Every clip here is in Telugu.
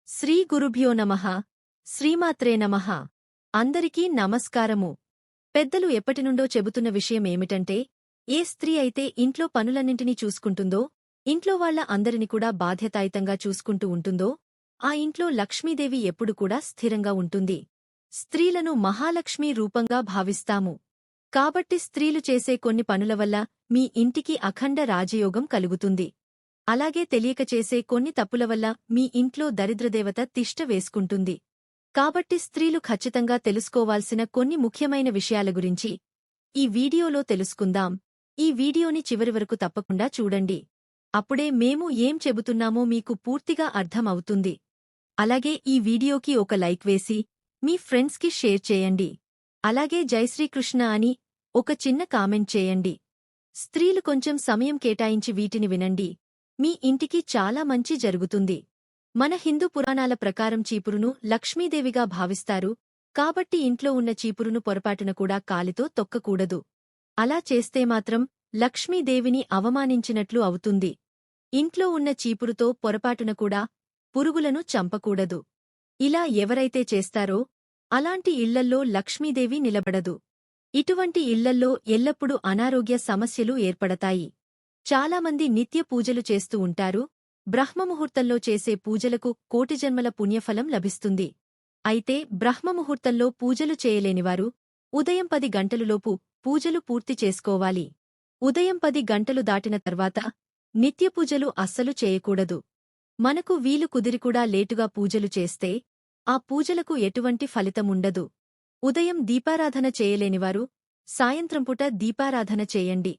శ్రీ గురుభ్యో నమః. శ్రీమాత్రే నమః. అందరికీ నమస్కారము. పెద్దలు ఎప్పటినుండో చెబుతున్న విషయమేమిటంటే, ఏ స్త్రీ అయితే ఇంట్లో పనులన్నింటినీ చూసుకుంటుందో, ఇంట్లో వాళ్ల అందరిని కూడా బాధ్యతాయుతంగా చూసుకుంటూ ఉంటుందో, ఆ ఇంట్లో లక్ష్మీదేవి ఎప్పుడు కూడా స్థిరంగా ఉంటుంది. స్త్రీలను మహాలక్ష్మీ రూపంగా భావిస్తాము. కాబట్టి స్త్రీలు చేసే కొన్ని పనుల వల్ల మీ ఇంటికి అఖండ రాజయోగం కలుగుతుంది. అలాగే తెలియక చేసే కొన్ని తప్పుల వల్ల మీ ఇంట్లో దరిద్రదేవత తిష్ట వేసుకుంటుంది. కాబట్టి స్త్రీలు ఖచ్చితంగా తెలుసుకోవాల్సిన కొన్ని ముఖ్యమైన విషయాల గురించి ఈ వీడియోలో తెలుసుకుందాం. ఈ వీడియోని చివరి వరకు తప్పకుండా చూడండి. అప్పుడే మేము ఏం చెబుతున్నామో మీకు పూర్తిగా అర్థం అవుతుంది. అలాగే ఈ వీడియోకి ఒక లైక్ వేసి మీ ఫ్రెండ్స్కి షేర్ చేయండి. అలాగే జై శ్రీకృష్ణ అని ఒక చిన్న కామెంట్ చేయండి. స్త్రీలు కొంచెం సమయం కేటాయించి వీటిని వినండి. మీ ఇంటికి చాలా మంచి జరుగుతుంది. మన హిందూ పురాణాల ప్రకారం చీపురును లక్ష్మీదేవిగా భావిస్తారు. కాబట్టి ఇంట్లో ఉన్న చీపురును పొరపాటున కూడా కాలితో తొక్కకూడదు. అలా చేస్తే మాత్రం లక్ష్మీదేవిని అవమానించినట్లు అవుతుంది. ఇంట్లో ఉన్న చీపురుతో పొరపాటున కూడా పురుగులను చంపకూడదు. ఇలా ఎవరైతే చేస్తారో అలాంటి ఇళ్లల్లో లక్ష్మీదేవి నిలబడదు. ఇటువంటి ఇళ్లల్లో ఎల్లప్పుడూ అనారోగ్య సమస్యలు ఏర్పడతాయి. చాలామంది నిత్య పూజలు చేస్తూ ఉంటారు. బ్రహ్మముహూర్తంలో చేసే పూజలకు కోటి జన్మల పుణ్యఫలం లభిస్తుంది. అయితే బ్రహ్మముహూర్తంలో పూజలు చేయలేనివారు ఉదయం 10 గంటలులోపు పూజలు పూర్తి చేసుకోవాలి. ఉదయం 10 గంటలు దాటిన తర్వాత నిత్యపూజలు అస్సలు చేయకూడదు. మనకు వీలు కుదిరికూడా లేటుగా పూజలు చేస్తే ఆ పూజలకు ఎటువంటి ఫలితముండదు. ఉదయం దీపారాధన చేయలేనివారు సాయంత్రంపూట దీపారాధన చేయండి.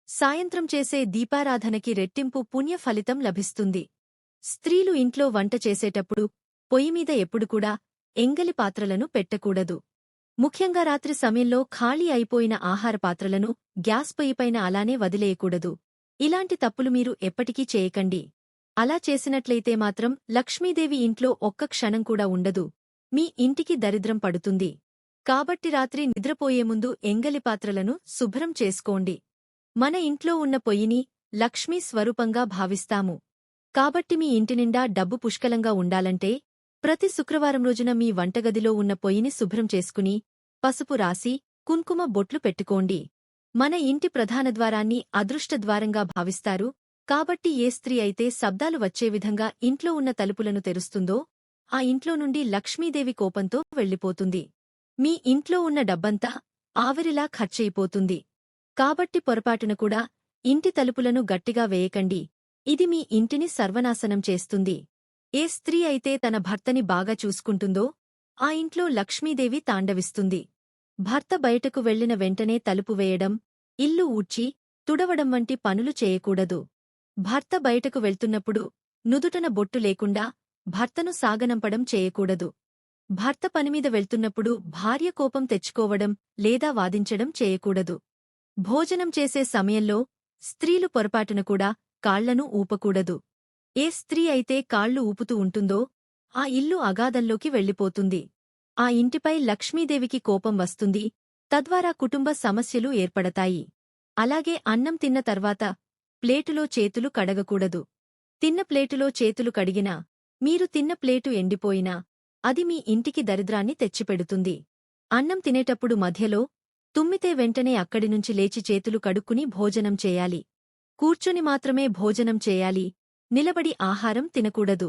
సాయంత్రం చేసే దీపారాధనకి రెట్టింపు పుణ్య ఫలితం లభిస్తుంది. స్త్రీలు ఇంట్లో వంట చేసేటప్పుడు పొయ్యిమీద ఎప్పుడు కూడా ఎంగలి పాత్రలను పెట్టకూడదు. ముఖ్యంగా రాత్రి సమయంలో ఖాళీ అయిపోయిన ఆహార పాత్రలను గ్యాస్ పొయ్యిపైన అలానే వదిలేయకూడదు. ఇలాంటి తప్పులు మీరు ఎప్పటికీ చేయకండి. అలా చేసినట్లయితే మాత్రం లక్ష్మీదేవి ఇంట్లో ఒక్క క్షణం కూడా ఉండదు. మీ ఇంటికి దరిద్రం పడుతుంది. కాబట్టి రాత్రి నిద్రపోయే ముందు ఎంగలి పాత్రలను శుభ్రం చేసుకోండి. మన ఇంట్లో ఉన్న పొయ్యిని లక్ష్మీ స్వరూపంగా భావిస్తాము. కాబట్టి మీ ఇంటినిండా డబ్బు పుష్కలంగా ఉండాలంటే ప్రతి శుక్రవారం రోజున మీ వంటగదిలో ఉన్న పొయ్యిని శుభ్రం చేసుకుని పసుపు రాసి కుంకుమ బొట్లు పెట్టుకోండి. మన ఇంటి ప్రధాన ద్వారాన్ని అదృష్టద్వారంగా భావిస్తారు. కాబట్టి ఏ స్త్రీ అయితే శబ్దాలు వచ్చే విధంగా ఇంట్లో ఉన్న తలుపులను తెరుస్తుందో ఆ ఇంట్లో నుండి లక్ష్మీదేవి కోపంతో వెళ్ళిపోతుంది. మీ ఇంట్లో ఉన్న డబ్బంతా ఆవిరిలా ఖర్చయిపోతుంది. కాబట్టి పొరపాటున కూడా ఇంటి తలుపులను గట్టిగా వేయకండి. ఇది మీ ఇంటిని సర్వనాశనం చేస్తుంది. ఏ స్త్రీ అయితే తన భర్తని బాగా చూసుకుంటుందో ఆ ఇంట్లో లక్ష్మీదేవి తాండవిస్తుంది. భర్త బయటకు వెళ్లిన వెంటనే తలుపు వేయడం, ఇల్లు ఊడ్చి తుడవడం వంటి పనులు చేయకూడదు. భర్త బయటకు వెళ్తున్నప్పుడు నుదుటన బొట్టు లేకుండా భర్తను సాగనంపడం చేయకూడదు. భర్త పనిమీద వెళ్తున్నప్పుడు భార్య కోపం తెచ్చుకోవడం లేదా వాదించడం చేయకూడదు. భోజనం చేసే సమయంలో స్త్రీలు పొరపాటున కూడా కాళ్లను ఊపకూడదు. ఏ స్త్రీ అయితే కాళ్లు ఊపుతూ ఉంటుందో ఆ ఇల్లు అగాధంలోకి వెళ్ళిపోతుంది. ఆ ఇంటిపై లక్ష్మీదేవికి కోపం వస్తుంది. తద్వారా కుటుంబ సమస్యలు ఏర్పడతాయి. అలాగే అన్నం తిన్న తర్వాత ప్లేటులో చేతులు కడగకూడదు. తిన్న ప్లేటులో చేతులు కడిగినా, మీరు తిన్న ప్లేటు ఎండిపోయినా అది మీ ఇంటికి దరిద్రాన్ని తెచ్చిపెడుతుంది. అన్నం తినేటప్పుడు మధ్యలో తుమ్మితే వెంటనే అక్కడినుంచి లేచి చేతులు కడుక్కుని భోజనం చేయాలి. కూర్చుని మాత్రమే భోజనం చేయాలి. నిలబడి ఆహారం తినకూడదు.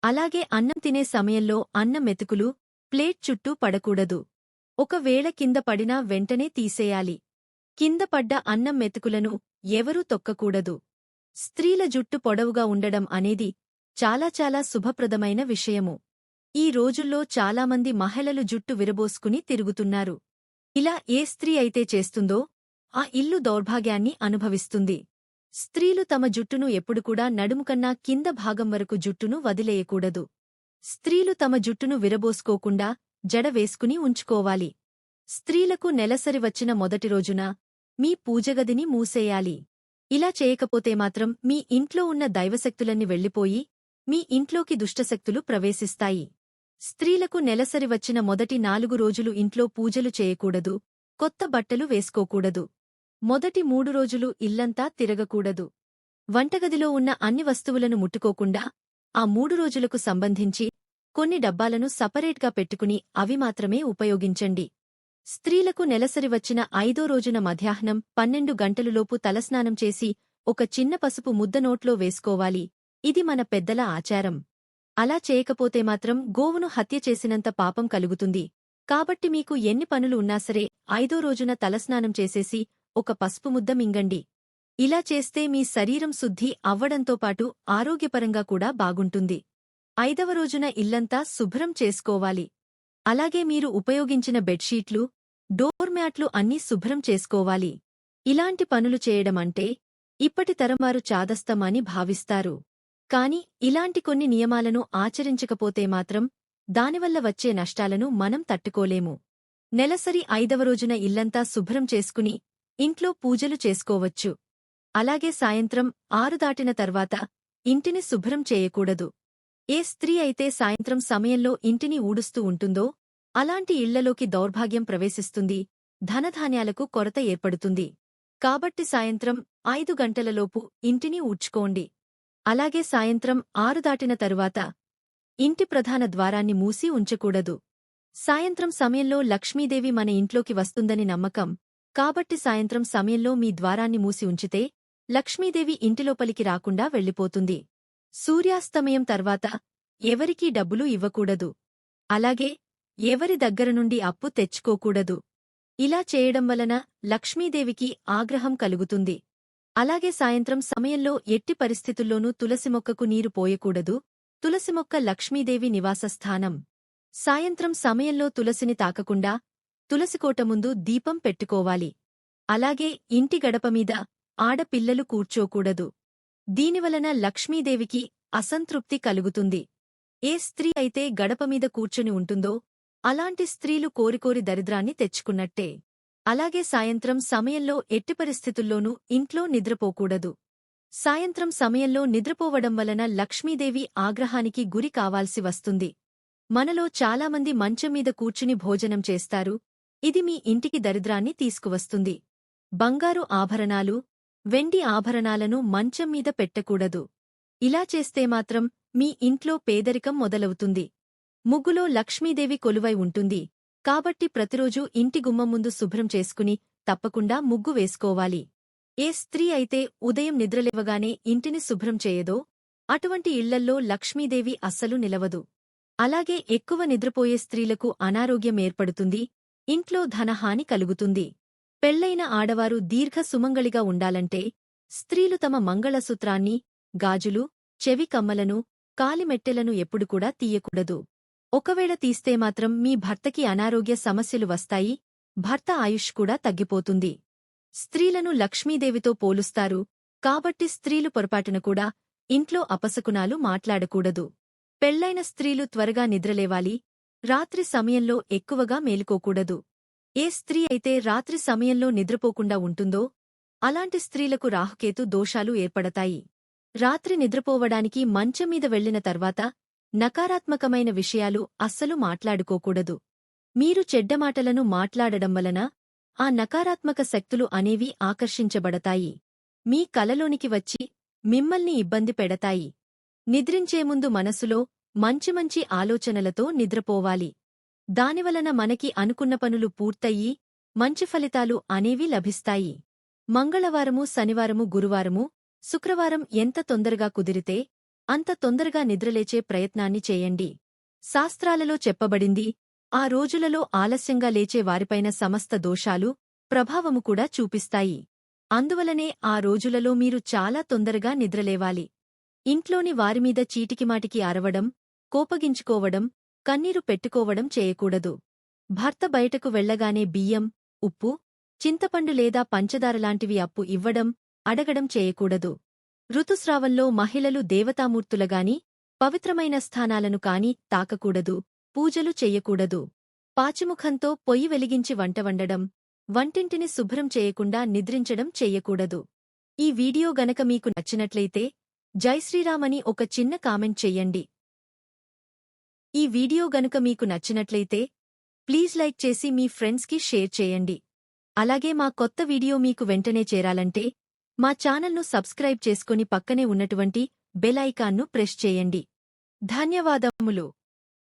అలాగే అన్నం తినే సమయంలో అన్నం మెతుకులు ప్లేట్ చుట్టూ పడకూడదు. ఒకవేళ కింద పడినా వెంటనే తీసేయాలి. కింద పడ్డ అన్నం మెతుకులను ఎవరూ తొక్కకూడదు. స్త్రీల జుట్టు పొడవుగా ఉండడం అనేది చాలా చాలా శుభప్రదమైన విషయము. ఈ రోజుల్లో చాలామంది మహిళలు జుట్టు విరబోసుకుని తిరుగుతున్నారు. ఇలా ఏ స్త్రీ అయితే చేస్తుందో ఆ ఇల్లు దౌర్భాగ్యాన్ని అనుభవిస్తుంది. స్త్రీలు తమ జుట్టును ఎప్పుడు కూడా నడుముకన్నా కింద భాగం వరకు జుట్టును వదిలేయకూడదు. స్త్రీలు తమ జుట్టును విరబోసుకోకుండా జడ వేసుకుని ఉంచుకోవాలి. స్త్రీలకు నెలసరి వచ్చిన మొదటి రోజున మీ పూజగదిని మూసేయాలి. ఇలా చేయకపోతే మాత్రం మీ ఇంట్లో ఉన్న దైవశక్తులన్నీ వెళ్లిపోయి మీ ఇంట్లోకి దుష్టశక్తులు ప్రవేశిస్తాయి. స్త్రీలకు నెలసరి వచ్చిన మొదటి 4 రోజులు ఇంట్లో పూజలు చేయకూడదు. కొత్త బట్టలు వేసుకోకూడదు. మొదటి 3 రోజులు ఇల్లంతా తిరగకూడదు. వంటగదిలో ఉన్న అన్ని వస్తువులను ముట్టుకోకుండా ఆ 3 రోజులకు సంబంధించి కొన్ని డబ్బాలను సపరేట్గా పెట్టుకుని అవి మాత్రమే ఉపయోగించండి. స్త్రీలకు నెలసరి వచ్చిన 5వ రోజున మధ్యాహ్నం 12 గంటలులోపు తలస్నానం చేసి ఒక చిన్న పసుపు ముద్ద నోట్లో వేసుకోవాలి. ఇది మన పెద్దల ఆచారం. అలా చేయకపోతే మాత్రం గోవును హత్య చేసినంత పాపం కలుగుతుంది. కాబట్టి మీకు ఎన్ని పనులు ఉన్నాసరే 5వ రోజున తలస్నానం చేసేసి ఒక పసుపు ముద్ద మింగండి. ఇలా చేస్తే మీ శరీరం శుద్ధి అవ్వడంతోపాటు ఆరోగ్యపరంగా కూడా బాగుంటుంది. 5వ రోజున ఇల్లంతా శుభ్రం చేసుకోవాలి. అలాగే మీరు ఉపయోగించిన బెడ్షీట్లు, డోర్ మ్యాట్లు అన్నీ శుభ్రం చేసుకోవాలి. ఇలాంటి పనులు చేయడమంటే ఇప్పటి తరంవారు చాదస్తం అని భావిస్తారు. కాని ఇలాంటి కొన్ని నియమాలను ఆచరించకపోతే మాత్రం దానివల్ల వచ్చే నష్టాలను మనం తట్టుకోలేము. నెలసరి 5వ రోజున ఇల్లంతా శుభ్రం చేసుకుని ఇంట్లో పూజలు చేసుకోవచ్చు. అలాగే సాయంత్రం 6 దాటిన తర్వాత ఇంటిని శుభ్రం చేయకూడదు. ఏ స్త్రీ అయితే సాయంత్రం సమయంలో ఇంటిని ఊడుస్తూ ఉంటుందో అలాంటి ఇళ్లలోకి దౌర్భాగ్యం ప్రవేశిస్తుంది, ధనధాన్యాలకు కొరత ఏర్పడుతుంది. కాబట్టి సాయంత్రం 5 గంటలలోపు ఇంటిని ఊడ్చుకోండి. అలాగే సాయంత్రం 6 దాటిన తరువాత ఇంటి ప్రధాన ద్వారాన్ని మూసి ఉంచకూడదు. సాయంత్రం సమయంలో లక్ష్మీదేవి మన ఇంట్లోకి వస్తుందని నమ్మకం. కాబట్టి సాయంత్రం సమయంలో మీ ద్వారాన్ని మూసి ఉంచితే లక్ష్మీదేవి ఇంటిలోపలికి రాకుండా వెళ్ళిపోతుంది. సూర్యాస్తమయం తర్వాత ఎవరికీ డబ్బులు ఇవ్వకూడదు. అలాగే ఎవరి దగ్గరనుండి అప్పు తెచ్చుకోకూడదు. ఇలా చేయడం వలన లక్ష్మీదేవికి ఆగ్రహం కలుగుతుంది. అలాగే సాయంత్రం సమయంలో ఎట్టి పరిస్థితుల్లోనూ తులసి మొక్కకు నీరు పోయకూడదు. తులసి మొక్క లక్ష్మీదేవి నివాసస్థానం. సాయంత్రం సమయంలో తులసిని తాకకుండా తులసికోట ముందు దీపం పెట్టుకోవాలి. అలాగే ఇంటి గడపమీద ఆడపిల్లలు కూర్చోకూడదు. దీనివలన లక్ష్మీదేవికి అసంతృప్తి కలుగుతుంది. ఏ స్త్రీ అయితే గడపమీద కూర్చుని ఉంటుందో అలాంటి స్త్రీలు కోరికోరి దరిద్రాన్ని తెచ్చుకున్నట్టే. అలాగే సాయంత్రం సమయంలో ఎట్టి పరిస్థితుల్లోనూ ఇంట్లో నిద్రపోకూడదు. సాయంత్రం సమయంలో నిద్రపోవడం వలన లక్ష్మీదేవి ఆగ్రహానికి గురి కావాల్సి వస్తుంది. మనలో చాలామంది మంచం మీద కూర్చుని భోజనం చేస్తారు. ఇది మీ ఇంటికి దరిద్రాన్ని తీసుకువస్తుంది. బంగారు ఆభరణాలు, వెండి ఆభరణాలను మంచం మీద పెట్టకూడదు. ఇలా చేస్తే మాత్రం మీ ఇంట్లో పేదరికం మొదలవుతుంది. ముగ్గులో లక్ష్మీదేవి కొలువై ఉంటుంది. కాబట్టి ప్రతిరోజూ ఇంటి గుమ్మం ముందు శుభ్రం చేసుకుని తప్పకుండా ముగ్గు వేసుకోవాలి. ఏ స్త్రీ అయితే ఉదయం నిద్రలేవగానే ఇంటిని శుభ్రం చేయదో అటువంటి ఇళ్లల్లో లక్ష్మీదేవి అస్సలు నిలవదు. అలాగే ఎక్కువ నిద్రపోయే స్త్రీలకు అనారోగ్యం ఏర్పడుతుంది. ఇంట్లో ధనహాని కలుగుతుంది. పెళ్లైన ఆడవారు దీర్ఘ సుమంగళిగా ఉండాలంటే స్త్రీలు తమ మంగళసూత్రాన్ని, గాజులు, చెవి కమ్మలను, కాలిమెట్టెలను ఎప్పుడు కూడా తీయకూడదు. ఒకవేళ తీస్తే మాత్రం మీ భర్తకి అనారోగ్య సమస్యలు వస్తాయి. భర్త ఆయుష్ కూడా తగ్గిపోతుంది. స్త్రీలను లక్ష్మీదేవితో పోలుస్తారు. కాబట్టి స్త్రీలు పొరపాటున కూడా ఇంట్లో అపశకునాలు మాట్లాడకూడదు. పెళ్లైన స్త్రీలు త్వరగా నిద్రలేవాలి. రాత్రి సమయంలో ఎక్కువగా మేలుకోకూడదు. ఏ స్త్రీ అయితే రాత్రి సమయంలో నిద్రపోకుండా ఉంటుందో అలాంటి స్త్రీలకు రాహుకేతు దోషాలు ఏర్పడతాయి. రాత్రి నిద్రపోవడానికి మంచంమీద వెళ్లిన తర్వాత నకారాత్మకమైన విషయాలు అస్సలు మాట్లాడుకోకూడదు. మీరు చెడ్డమాటలను మాట్లాడడం వలన ఆ నకారాత్మక శక్తులు అనేవి ఆకర్షించబడతాయి. మీ కలలోనికి వచ్చి మిమ్మల్ని ఇబ్బంది పెడతాయి. నిద్రించే ముందు మనసులో మంచి మంచి ఆలోచనలతో నిద్రపోవాలి. దానివలన మనకి అనుకున్న పనులు పూర్తయ్యి మంచి ఫలితాలు అనేవి లభిస్తాయి. మంగళవారము, శనివారము, గురువారము, శుక్రవారం ఎంత తొందరగా కుదిరితే అంత తొందరగా నిద్రలేచే ప్రయత్నాన్ని చేయండి. శాస్త్రాలలో చెప్పబడింది, ఆ రోజులలో ఆలస్యంగా లేచే వారిపైన సమస్త దోషాలు, ప్రభావము కూడా చూపిస్తాయి. అందువలనే ఆ రోజులలో మీరు చాలా తొందరగా నిద్రలేవాలి. ఇంట్లోని వారిమీద చీటికిమాటికి అరవడం, కోపగించుకోవడం, కన్నీరు పెట్టుకోవడం చేయకూడదు. భర్త బయటకు వెళ్లగానే బియ్యం, ఉప్పు, చింతపండు లేదా పంచదారలాంటివి అప్పు ఇవ్వడం, అడగడం చేయకూడదు. ఋతుస్రావంలో మహిళలు దేవతామూర్తులగాని పవిత్రమైన స్థానాలను కాని తాకకూడదు. పూజలు చెయ్యకూడదు. పాచిముఖంతో పొయ్యి వెలిగించి వంట వండడం, వంటింటిని శుభ్రం చేయకుండా నిద్రించడం చెయ్యకూడదు. ఈ వీడియో గనక మీకు నచ్చినట్లయితే జై శ్రీరామని ఒక చిన్న కామెంట్ చెయ్యండి. ఈ వీడియో గనుక మీకు నచ్చినట్లయితే ప్లీజ్ లైక్ చేసి మీ ఫ్రెండ్స్కి షేర్ చేయండి. అలాగే మా కొత్త వీడియో మీకు వెంటనే చేరాలంటే మా ఛానల్ను సబ్స్క్రైబ్ చేసుకొని పక్కనే ఉన్నటువంటి బెల్ ఐకాన్ను ప్రెస్ చేయండి. ధన్యవాదములు.